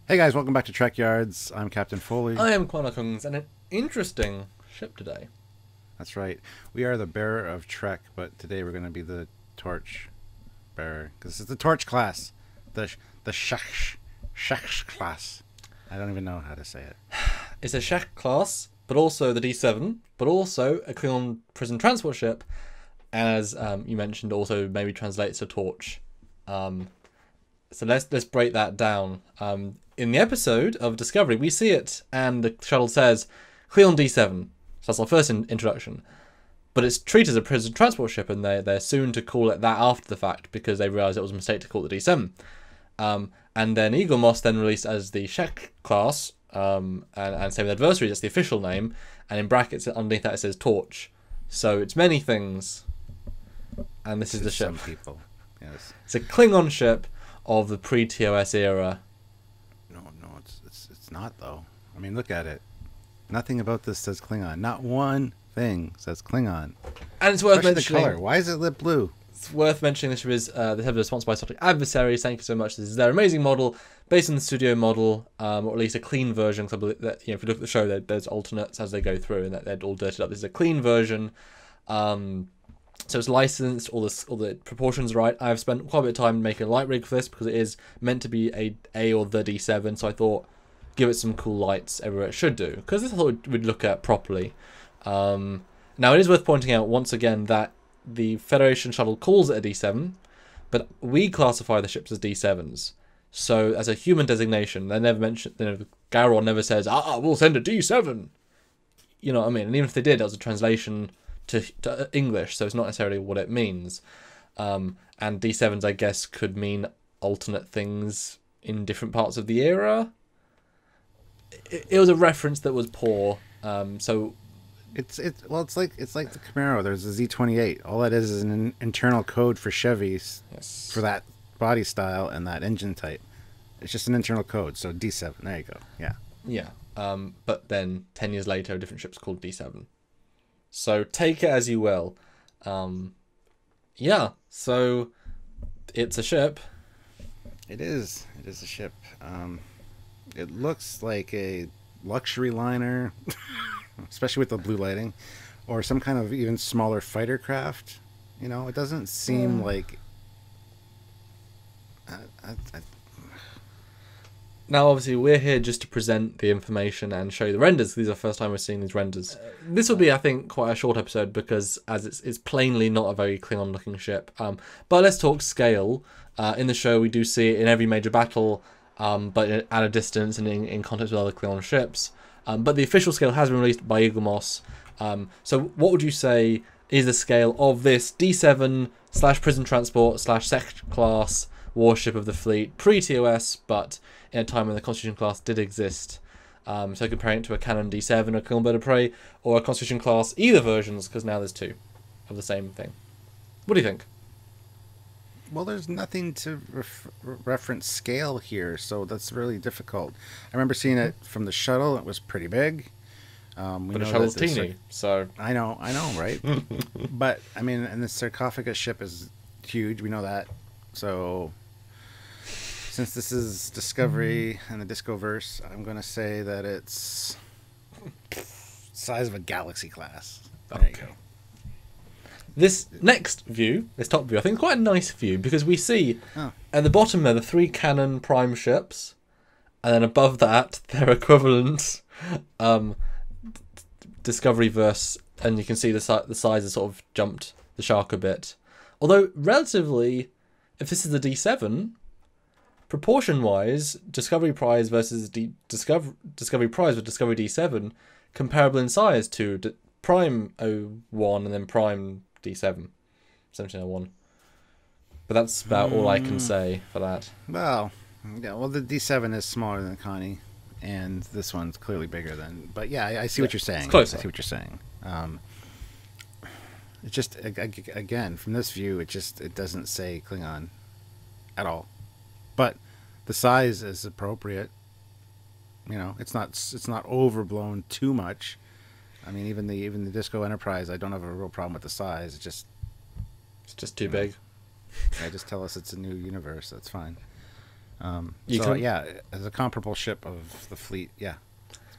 Hey guys, welcome back to Trekyards. I'm Captain Foley. I am Klingon Sech, and an interesting ship today. That's right. We are the bearer of Trek, but today we're going to be the torch bearer because it's the torch class, the Sech class. I don't even know how to say it. It's a Sech class, but also the D7, but also a Klingon prison transport ship, as you mentioned, also maybe translates to torch. So let's break that down. In the episode of Discovery, we see it, and the shuttle says Klingon D7. So that's our first introduction. But it's treated as a prison transport ship, and they're soon to call it that after the fact because they realise it was a mistake to call it the D7. And then Eagle Moss then released as the Sech class, and same with Adversary, that's the official name, and in brackets underneath that it says Torch. So it's many things, and this is the ship. Some people, yes. It's a Klingon ship of the pre-TOS era. No, it's not though. I mean, look at it. Nothing about this says Klingon. Not one thing says Klingon. And it's worth Especially mentioning. the color. Why is it lit blue? It's worth mentioning this is the episode is sponsored by Adversary. Thank you so much. This is their amazing model, based on the studio model, or at least a clean version. Because I believe that, if you look at the show, there's alternates as they go through, and that they're all dirtied up. This is a clean version. So it's licensed, all the proportions are right. I've spent quite a bit of time making a light rig for this because it is meant to be a or the D7, so I thought give it some cool lights everywhere it should do, because this I thought we'd look at properly. Now it is worth pointing out once again that the Federation shuttle calls it a D7, but we classify the ships as D7s. So as a human designation, they never mention, Gowron never says, we'll send a D7. You know what I mean? And even if they did, that was a translation to English, so it's not necessarily what it means. And D7s, I guess, could mean alternate things in different parts of the era. It was a reference that was poor. So It's like the Camaro. There's a Z28. All that is an internal code for Chevys, yes, for that body style and that engine type. It's just an internal code. So D7. There you go. Yeah. Yeah. But then 10 years later, a different ship's called D7. So take it as you will. Yeah. So it's a ship. It is. It is a ship. It looks like a luxury liner, especially with the blue lighting, or some kind of even smaller fighter craft. You know, it doesn't seem like. Now, obviously, we're here just to present the information and show you the renders. These are the first time we're seeing these renders. This will be, I think, quite a short episode because as it's plainly not a very Klingon-looking ship. But let's talk scale. In the show, we do see it in every major battle, but at a distance and in contact with other Klingon ships. But the official scale has been released by Eagle Moss. So what would you say is the scale of this D7/prison transport / Sech class warship of the fleet pre-TOS, but in a time when the Constitution class did exist? So comparing it to a Cannon D7 or Klingon Bird of Prey or a Constitution class, either versions, because now there's two of the same thing. What do you think? Well, there's nothing to reference scale here, so that's really difficult. I remember seeing it from the shuttle. It was pretty big. But the shuttle's teeny, so... I know, right? But, I mean, and the sarcophagus ship is huge. We know that. So, since this is Discovery and the Discoverse, I'm going to say that it's size of a Galaxy class. There you go. This next view, this top view, I think is quite a nice view because we see at the bottom there the 3 Cannon prime ships, and then above that their equivalent Discovery verse, and you can see the size has sort of jumped the shark a bit. Although relatively, if this is the D7, proportion-wise, Discovery Prize versus Discovery Prize with Discovery D7, comparable in size to Prime 01 and then Prime D7, 1701. But that's about all I can say for that. Well, yeah. Well, the D7 is smaller than Connie, and this one's clearly bigger than. But yeah, I see what you're saying. It's closer. I see what you're saying. It just again from this view, it doesn't say Klingon at all. But the size is appropriate. You know, it's not overblown too much. I mean, even the Disco Enterprise, I don't have a real problem with the size. It's just too big. Yeah, just tell us it's a new universe. That's fine. Yeah, as a comparable ship of the fleet, yeah.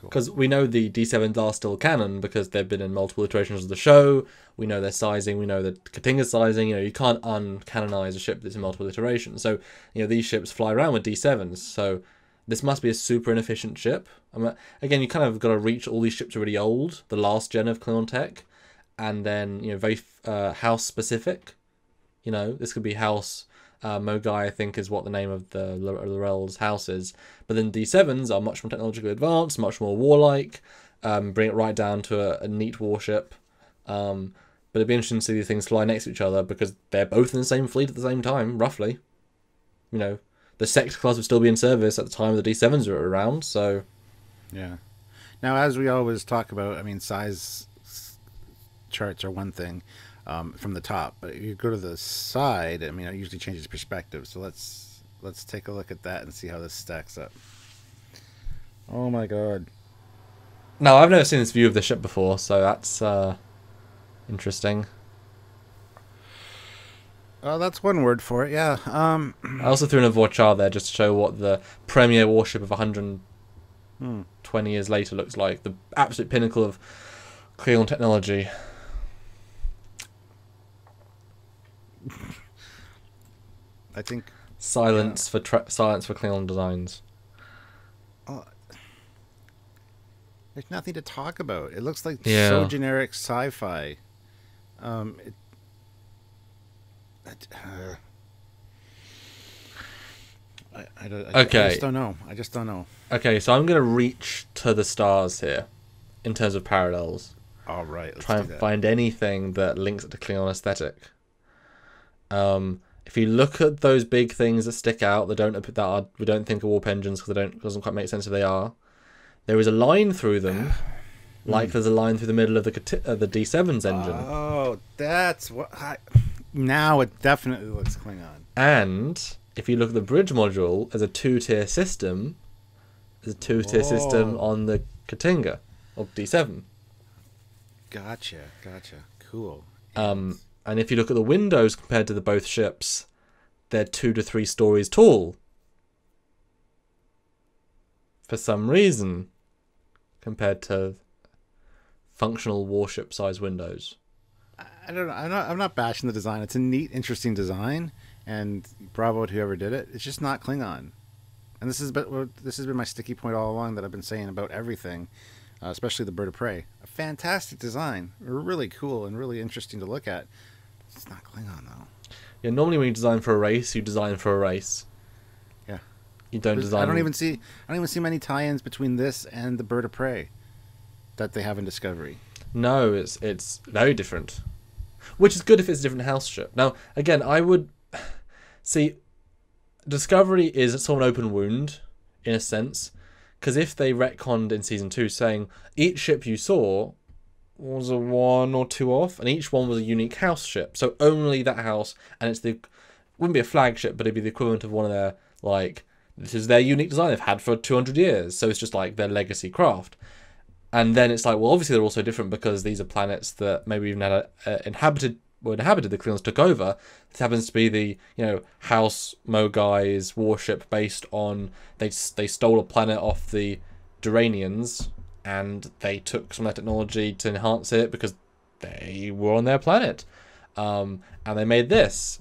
Cool. Because we know the D7s are still canon because they've been in multiple iterations of the show. We know their sizing. We know the Katinga's sizing. You can't uncanonize a ship that's in multiple iterations. So, these ships fly around with D7s. So this must be a super inefficient ship. Again, you kind of got to reach all these ships are really old, the last gen of Klingon tech, and then, very house specific. This could be House Mogai, I think, is what the name of the Lorel's house is. But then D7s are much more technologically advanced, much more warlike, bring it right down to a neat warship. But it'd be interesting to see these things fly next to each other because they're both in the same fleet at the same time, roughly. The Sect class would still be in service at the time the D7s are around, so... Yeah. Now, as we always talk about, size charts are one thing. From the top, but if you go to the side, it usually changes perspective. So let's take a look at that and see how this stacks up. Oh my god! No, I've never seen this view of the ship before, so that's interesting. Oh, that's one word for it. Yeah. I also threw in a Vorchar there just to show what the premier warship of 120 years later looks like. The absolute pinnacle of Klingon technology. I think silence for Klingon designs. Oh, there's nothing to talk about. It looks like so generic sci-fi. I just don't know. Okay, so I'm gonna reach to the stars here, in terms of parallels. All right. Let's try and find anything that links it to Klingon aesthetic. If you look at those big things that stick out, we don't think are warp engines because it doesn't quite make sense if they are. There is a line through them, like there's a line through the middle of the D7's engine. Oh, that's what. Now it definitely looks Klingon. And if you look at the bridge module, there's a two-tier system. There's a two-tier system on the Katinga of D7. Gotcha. Cool. And if you look at the windows compared to both ships, they're 2 to 3 stories tall. For some reason, compared to functional warship-sized windows. I don't know. I'm not bashing the design. It's a neat, interesting design, and bravo to whoever did it. It's just not Klingon. And this has been my sticky point all along that I've been saying about everything, especially the bird of prey. A fantastic design, really cool and really interesting to look at. It's not Klingon though. Yeah, normally when you design for a race, you design for a race. Yeah. You don't design. I don't even see many tie-ins between this and the bird of prey that they have in Discovery. No, it's very different. Which is good if it's a different house ship. Now, again, I would see Discovery is sort of an open wound in a sense, because if they retconned in season 2 saying each ship you saw was a 1 or 2 off, and each one was a unique house ship, so only that house, and wouldn't be a flagship, but it'd be the equivalent of one of their, this is their unique design they've had for 200 years, so it's just like their legacy craft. And then it's like, well, obviously they're also different because these are planets that maybe even had inhabited, the Klingons took over. This happens to be the, House Mogai's warship based on, they stole a planet off the Duranians, and they took some of that technology to enhance it because they were on their planet. And they made this.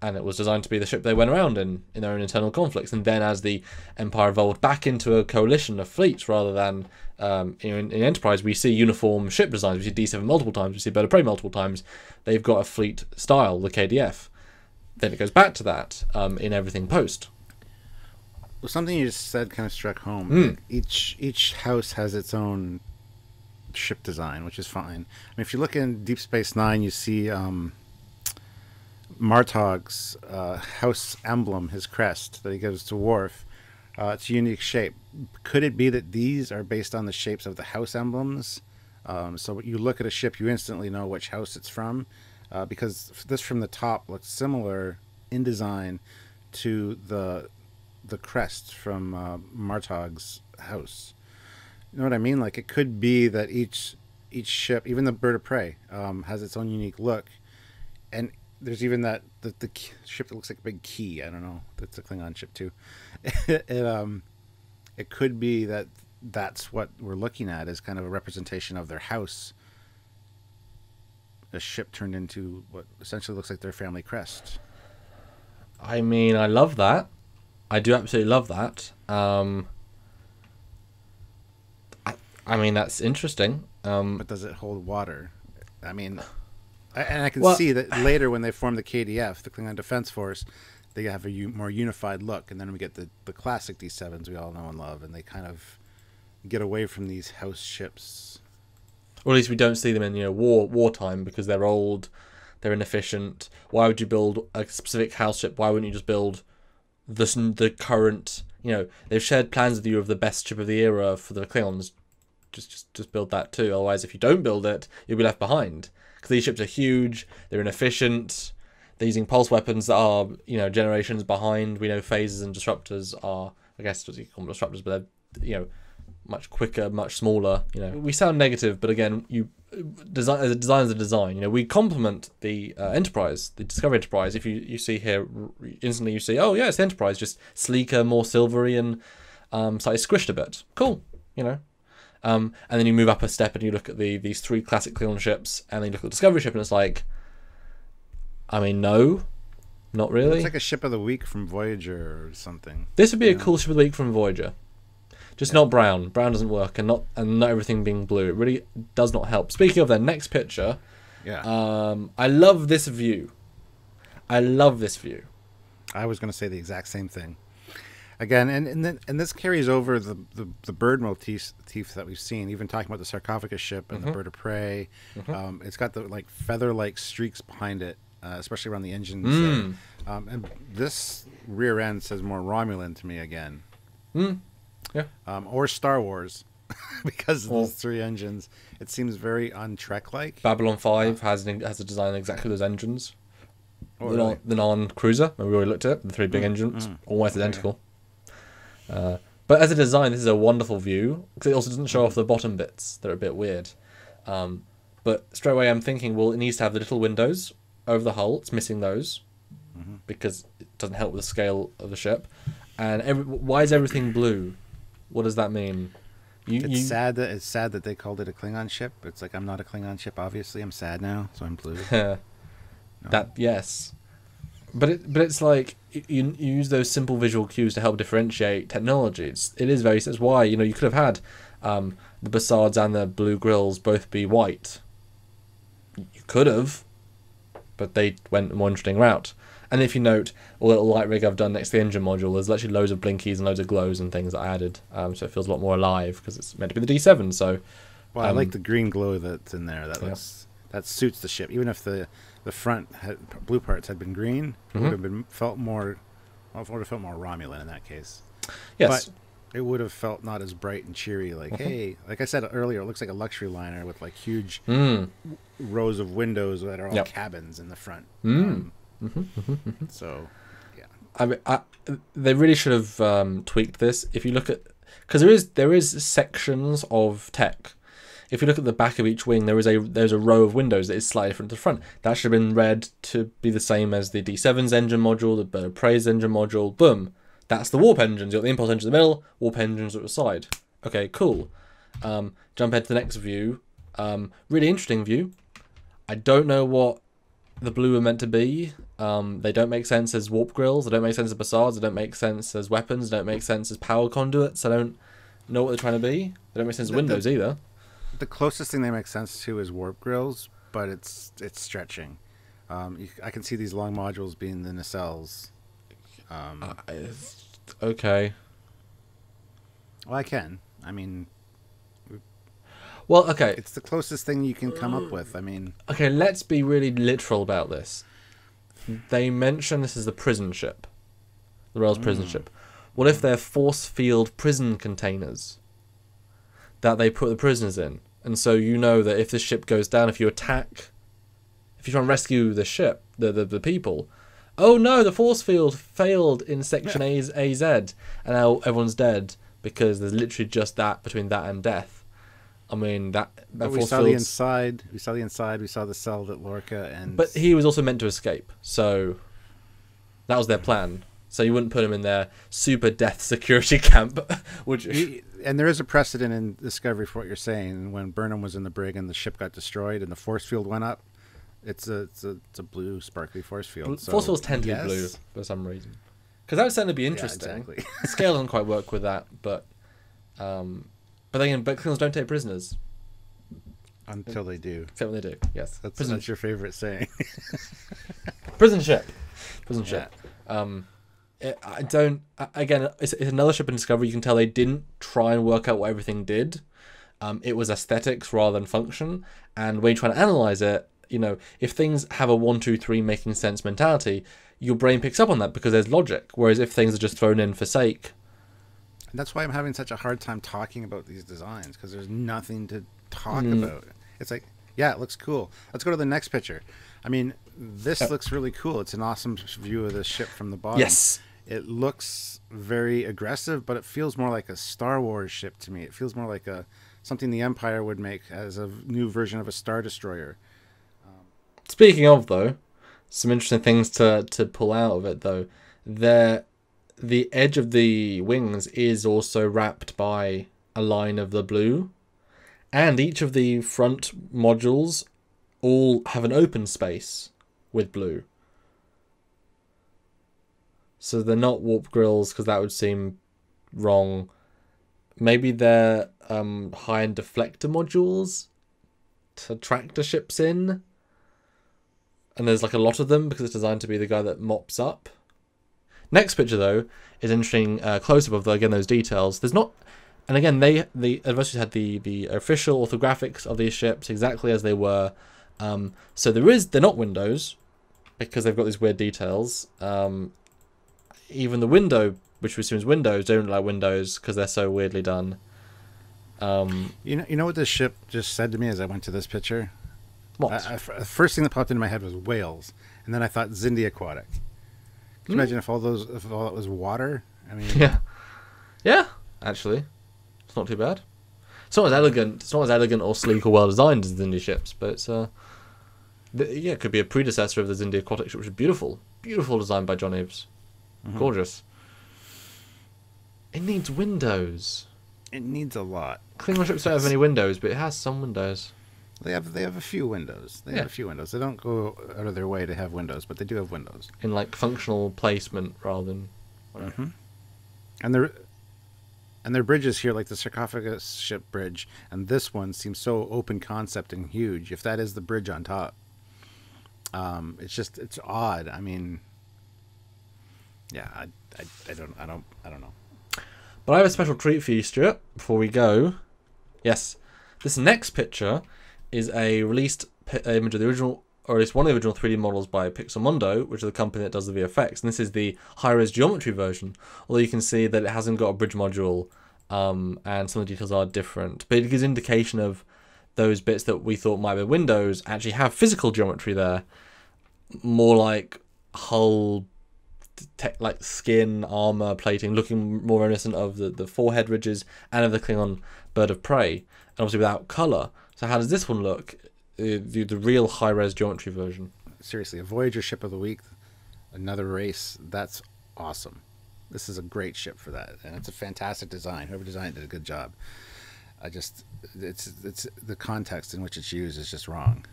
And it was designed to be the ship they went around in their own internal conflicts. And then as the Empire evolved back into a coalition of fleets rather than, in Enterprise, we see uniform ship designs. We see D7 multiple times. We see Bird of Prey multiple times. They've got a fleet style, the KDF. Then it goes back to that in everything post. Well, something you just said kind of struck home. Each house has its own ship design, which is fine. If you look in Deep Space Nine, you see Martog's house emblem, his crest that he gives to Worf. It's a unique shape. Could it be that these are based on the shapes of the house emblems? So you look at a ship, you instantly know which house it's from, because this from the top looks similar in design to the crest from Martog's house. You know what I mean? It could be that each ship, even the Bird of Prey, has its own unique look, and there's even the ship that looks like a big key. I don't know. That's a Klingon ship too. It could be that's what we're looking at, is kind of a representation of their house. A ship turned into what essentially looks like their family crest. I mean, I love that. I do absolutely love that. I mean, that's interesting. But does it hold water? I mean, I can see that later when they form the KDF, the Klingon Defense Force, they have a more unified look, and then we get the classic D7s we all know and love, and they kind of get away from these house ships. Or at least we don't see them in wartime, because they're old, they're inefficient. Why would you build a specific house ship? Why wouldn't you just build the current? They've shared plans with you of the best ship of the era for the Klingons. Just build that too. Otherwise, if you don't build it, you'll be left behind. Because these ships are huge, they're inefficient, they're using pulse weapons that are generations behind. We know phasers and disruptors are, I guess you call them disruptors, but they're much quicker, much smaller. We sound negative, but again, design is a design. We complement the Enterprise, the Discovery Enterprise. If you see here, instantly you see, oh yeah, it's the Enterprise, just sleeker, more silvery, and slightly squished a bit. Cool, and then you move up a step and you look at these three classic Klingon ships, and then you look at the Discovery ship, and it's like, I mean, no, not really. It's like a ship of the week from Voyager or something. This would be a cool ship of the week from Voyager. Just not brown. Brown doesn't work, and not everything being blue. It really does not help. Speaking of the next picture, I love this view. I love this view. I was going to say the exact same thing. Again, and this carries over the bird motif that we've seen. Even talking about the sarcophagus ship and the bird of prey, it's got the feather-like streaks behind it, especially around the engines. And this rear end says more Romulan to me again. Yeah. Or Star Wars, because of those three engines. It seems very un-Trek-like. Babylon 5 has a design exactly those engines. Really? The non-cruiser, we already looked at it, the three big engines, almost identical. But as a design, this is a wonderful view, because it also doesn't show off the bottom bits. They're a bit weird. But straight away I'm thinking, well, it needs to have the little windows over the hull. It's missing those, because it doesn't help with the scale of the ship. And why is everything blue? What does that mean? It's sad that they called it a Klingon ship. It's like, I'm not a Klingon ship, obviously. I'm sad now, so I'm blue. No. Yes. But it's like you use those simple visual cues to help differentiate technology. It is very. That's why you could have had the Bassards and the blue grills both be white. You could have, but they went a more interesting route. And if you note, all the little light rig I've done next to the engine module, there's actually loads of blinkies and loads of glows and things that I added, so it feels a lot more alive because it's meant to be the D7. So, well, I like the green glow that's in there. That suits the ship. Even if the front blue parts had been green, it would have felt more Romulan in that case. Yes, but it would have felt not as bright and cheery. Like, hey, like I said earlier, it looks like a luxury liner with like huge rows of windows that are all cabins in the front. So, yeah. I mean, they really should have tweaked this. If you look at, because there is sections of tech. If you look at the back of each wing, there's a row of windows that is slightly different to the front. That should have been read to be the same as the D7's engine module, the Bird of Prey's engine module. Boom, that's the warp engines. You've got the impulse engine in the middle, warp engines at the side. Okay, cool. Jump ahead to the next view. Really interesting view. I don't know what the blue are meant to be. They don't make sense as warp grills. They don't make sense as Bassards. They don't make sense as weapons. They don't make sense as power conduits. I don't know what they're trying to be. They don't make sense as windows either. The closest thing they make sense to is warp grills, but it's stretching. I can see these long modules being the nacelles. Okay. Well, I can. I mean... Well, okay. It's the closest thing you can come up with. I mean... Okay, let's be really literal about this. They mention this as the prison ship. The Rail's prison ship. What if they're force field prison containers that they put the prisoners in? And so you know that if the ship goes down, if you try and rescue the ship, the people, oh no, the force field failed in section AZ, and now everyone's dead because there's literally just that between that and death. I mean, that But we force saw the fields. inside. We saw the inside. We saw the cell that Lorca and. But he was also meant to escape, so that was their plan. So you wouldn't put him in their super death security camp, would you? And there is a precedent in Discovery for what you're saying. When Burnham was in the brig and the ship got destroyed and the force field went up, it's a blue sparkly force field. So, Force fields tend to be blue for some reason, because that would certainly be interesting. Yeah, exactly. Scale doesn't quite work with that, but again, but Klingons don't take prisoners Until they do. except when they do. Yes, That's your favorite saying. prison ship. I don't. Again, it's another ship in Discovery. You can tell they didn't try and work out what everything did. It was aesthetics rather than function. And when you try to analyze it, if things have a 1, 2, 3 making sense mentality, your brain picks up on that because there's logic. Whereas if things are just thrown in for sake, And that's why I'm having such a hard time talking about these designs, because there's nothing to talk about. It's like, yeah, it looks cool. Let's go to the next picture. I mean, this looks really cool. It's an awesome view of the ship from the bottom. yes, It looks very aggressive, but it feels more like a Star Wars ship to me. It feels more like something the Empire would make as a new version of a Star Destroyer. Speaking of, though, some interesting things to pull out of it, though. The edge of the wings is also wrapped by a line of the blue. And each of the front modules all have an open space with blue. So they're not warp grills, because that would seem wrong. Maybe they're high-end deflector modules to track the ships in. And there's like a lot of them because it's designed to be the guy that mops up. Next picture, though, is interesting close-up of, again, those details. There's not... And again, the adversaries had the official orthographics of these ships exactly as they were. So they're not windows, because they've got these weird details. Even the window, which we assume is windows, don't look like windows because they're so weirdly done. You know what this ship just said to me as I went to this picture? What? The first thing that popped into my head was whales, and then I thought Zindi Aquatic. Can you imagine if all it was water? I mean, yeah, actually, it's not too bad. It's not as elegant. It's not as elegant or sleek or well designed as the Zindi ships, but it's it could be a predecessor of the Zindi Aquatic ship, which is beautiful design by John Eaves, gorgeous. It needs windows. It needs a lot. Klingon ships don't have any windows, but it has some windows. They have a few windows. They have a few windows. They don't go out of their way to have windows, but they do have windows. In like functional placement rather than whatever. And their bridges here, like the sarcophagus ship bridge, and this one seems so open concept and huge. If that is the bridge on top, it's odd. I mean, yeah, I don't know. But I have a special treat for you, Stuart. Before we go, yes, this next picture is a released image of the original, or at least one of the original 3D models by Pixelmondo, which is the company that does the VFX. And this is the high-res geometry version. Although you can see that it hasn't got a bridge module, and some of the details are different. But it gives indication of those bits that we thought might be windows actually have physical geometry there. More like hull, like skin, armor, plating, looking more reminiscent of the forehead ridges and of the Klingon bird of prey. And obviously without color. So how does this one look? The real high-res geometry version. Seriously, a Voyager ship of the week, another race. That's awesome. This is a great ship for that, and it's a fantastic design. Whoever designed it did a good job. It's the context in which it's used is just wrong,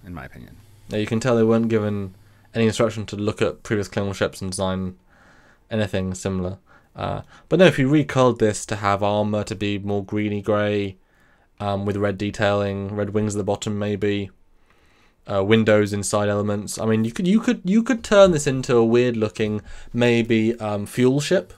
in my opinion. Now you can tell they weren't given any instruction to look at previous Klingon ships and design anything similar. But no, if you recolored this to have armor to be more greeny grey, with red detailing, red wings at the bottom, maybe windows inside elements. I mean, you could turn this into a weird looking, maybe fuel ship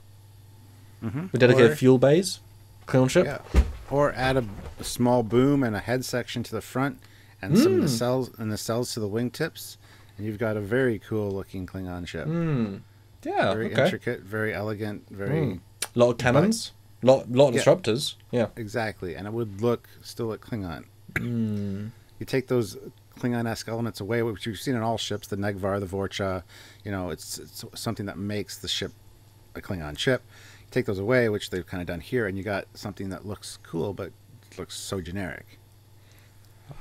with dedicated fuel bays, Klingon ship. Yeah. Or add a small boom and a head section to the front, and some of the cells to the wingtips, and you've got a very cool looking Klingon ship. Yeah, very intricate, very elegant, very a lot of cannons. Lot of disruptors. Yeah. Exactly. And it would look still like Klingon. You take those Klingon-esque elements away, which you've seen in all ships, the Negvar, the Vorcha, it's something that makes the ship a Klingon ship. You take those away, which they've kind of done here, and you got something that looks cool, but looks so generic.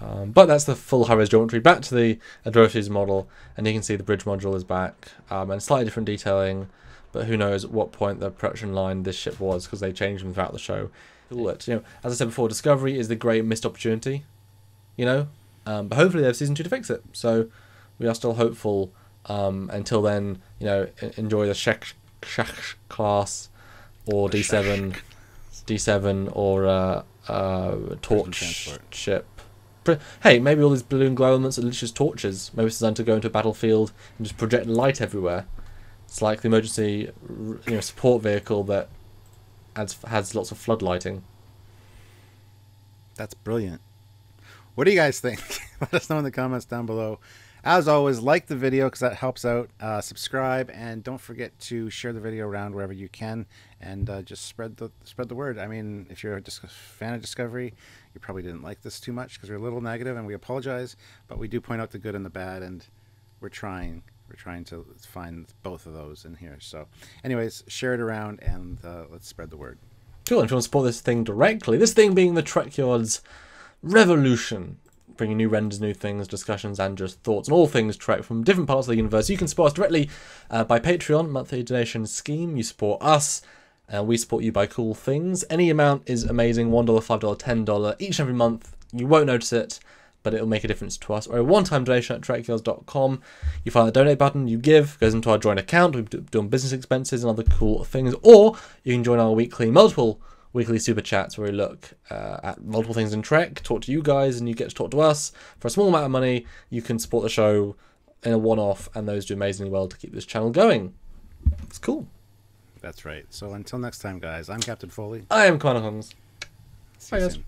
But that's the full high-res geometry. Back to the Adrosi's model, and you can see the bridge module is back, and slightly different detailing, but who knows at what point the production line this ship was, because they changed them throughout the show. As I said before, Discovery is the great missed opportunity, but hopefully they have season 2 to fix it. So we are still hopeful. Until then, enjoy the Sech class, or D7, or torch ship. Hey, maybe all these balloon glow elements are literally just torches. Maybe it's designed to go into a battlefield and just project light everywhere. It's like the emergency, support vehicle that has lots of floodlighting. That's brilliant. What do you guys think? Let us know in the comments down below. As always, like the video because that helps out. Subscribe, and don't forget to share the video around wherever you can, and just spread the word. I mean, if you're a fan of Discovery, you probably didn't like this too much because we're a little negative, and we apologize. But we do point out the good and the bad, and we're trying to find both of those in here. So, anyways, share it around, and let's spread the word. Cool. And if you want to support this thing directly, this thing being the Trekyards Revolution, bringing new renders, new things, discussions, and just thoughts on all things Trek from different parts of the universe. You can support us directly by Patreon, monthly donation scheme. You support us, and we support you by cool things. Any amount is amazing, $1, $5, $10, each and every month. You won't notice it, but it'll make a difference to us. Or a one-time donation at trekyards.com. You find the donate button, you give, goes into our joint account. We're doing business expenses and other cool things. Or you can join our multiple weekly super chats where we look at multiple things in Trek, talk to you guys, and you get to talk to us. For a small amount of money, you can support the show in a one-off, and those do amazingly well to keep this channel going. It's cool. That's right. So until next time, guys, I'm Captain Foley. I am Commander Holmes. See you soon.